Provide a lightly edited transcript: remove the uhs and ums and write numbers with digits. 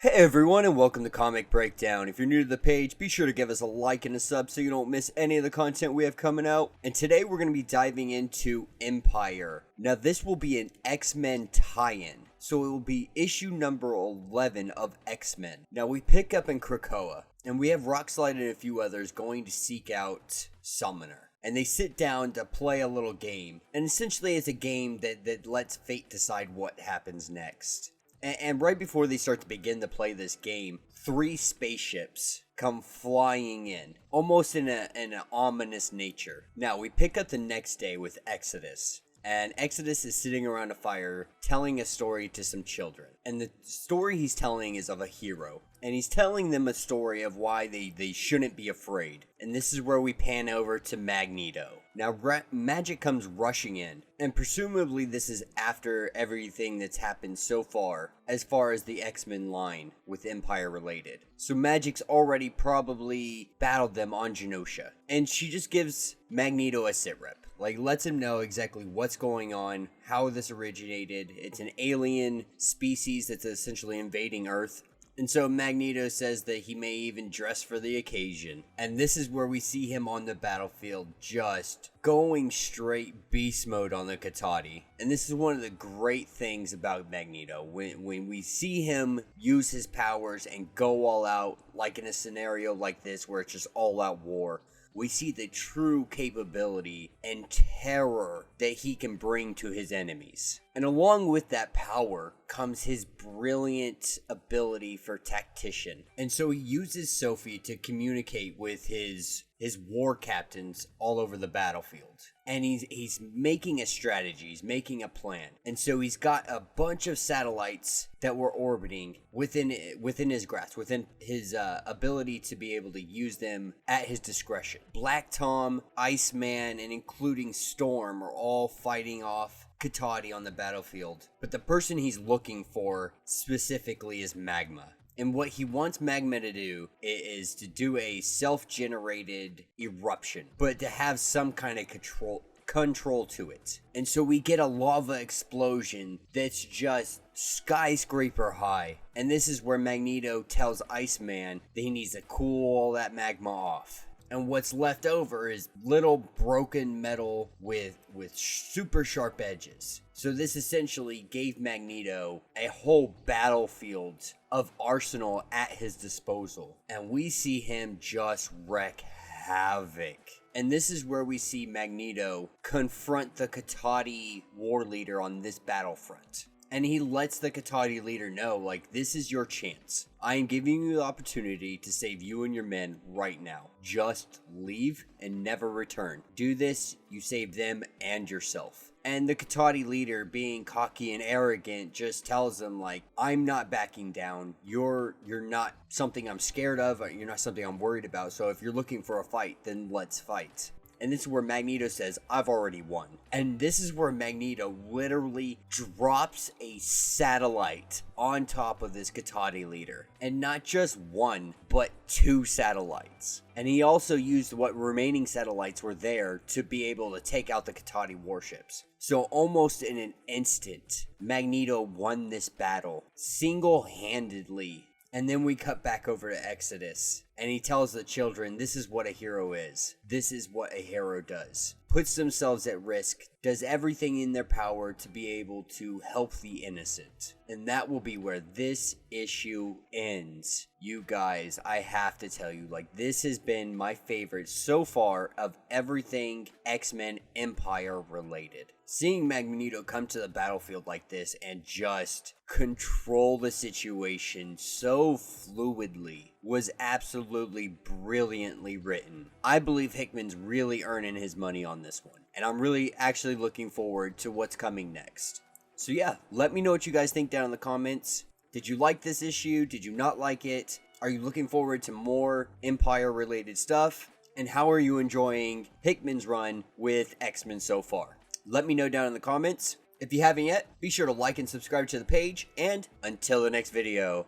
Hey everyone, and welcome to Comic Breakdown. If you're new to the page, be sure to give us a like and a sub so you don't miss any of the content we have coming out. And today we're going to be diving into Empyre. Now this will be an X-Men tie-in, so it will be issue number 11 of X-Men. Now we pick up in Krakoa, and we have Rockslide and a few others going to seek out Summoner. And they sit down to play a little game, and essentially it's a game that lets fate decide what happens next. And right before they start to begin to play this game, 3 spaceships come flying in, almost in an ominous nature. Now, we pick up the next day with Exodus. And Exodus is sitting around a fire telling a story to some children. And the story he's telling is of a hero. And he's telling them a story of why they shouldn't be afraid. And this is where we pan over to Magneto. Now, Magic comes rushing in. And presumably this is after everything that's happened so far as the X-Men line with Empyre related. So Magic's already probably battled them on Genosha. And she just gives Magneto a sitrep. Like, lets him know exactly what's going on, how this originated. It's an alien species that's essentially invading Earth. And so Magneto says that he may even dress for the occasion. And this is where we see him on the battlefield just going straight beast mode on the Cotati. And this is one of the great things about Magneto. When we see him use his powers and go all out, like in a scenario like this where it's just all out war, we see the true capability and terror that he can bring to his enemies. And along with that power comes his brilliant ability for tactician. And so he uses Sophie to communicate with his war captains all over the battlefield. And he's making a strategy, he's making a plan. And so he's got a bunch of satellites that were orbiting within his grasp, within his ability to be able to use them at his discretion. Black Tom, Iceman, and including Storm are all fighting off Cotati on the battlefield. But the person he's looking for specifically is Magma. And what he wants Magma to do is to do a self-generated eruption, but to have some kind of control to it. And so we get a lava explosion that's just skyscraper high. And this is where Magneto tells Iceman that he needs to cool all that magma off. And what's left over is little broken metal with super sharp edges. So this essentially gave Magneto a whole battlefield of arsenal at his disposal. And we see him just wreak havoc. And this is where we see Magneto confront the Cotati war leader on this battlefront. And he lets the Cotati leader know, like, this is your chance. I am giving you the opportunity to save you and your men right now. Just leave and never return. Do this, you save them and yourself. And the Cotati leader, being cocky and arrogant, just tells them, like, I'm not backing down. You're not something I'm scared of. Or you're not something I'm worried about. So if you're looking for a fight, then let's fight. And this is where Magneto says, I've already won. And this is where Magneto literally drops a satellite on top of this Cotati leader. And not just one, but 2 satellites. And he also used what remaining satellites were there to be able to take out the Cotati warships. So almost in an instant, Magneto won this battle single-handedly. And then we cut back over to Exodus, and he tells the children, this is what a hero is. This is what a hero does. Puts themselves at risk, does everything in their power to be able to help the innocent. And that will be where this issue ends. You guys, I have to tell you, like, this has been my favorite so far of everything X-Men Empyre related. Seeing Magneto come to the battlefield like this and just control the situation so fluidly was absolutely brilliantly written. I believe Hickman's really earning his money on this one, and I'm really actually looking forward to what's coming next. So yeah, let me know what you guys think down in the comments. Did you like this issue? Did you not like it? Are you looking forward to more Empyre related stuff? And how are you enjoying Hickman's run with X-Men so far? Let me know down in the comments. If you haven't yet, be sure to like and subscribe to the page, and until the next video,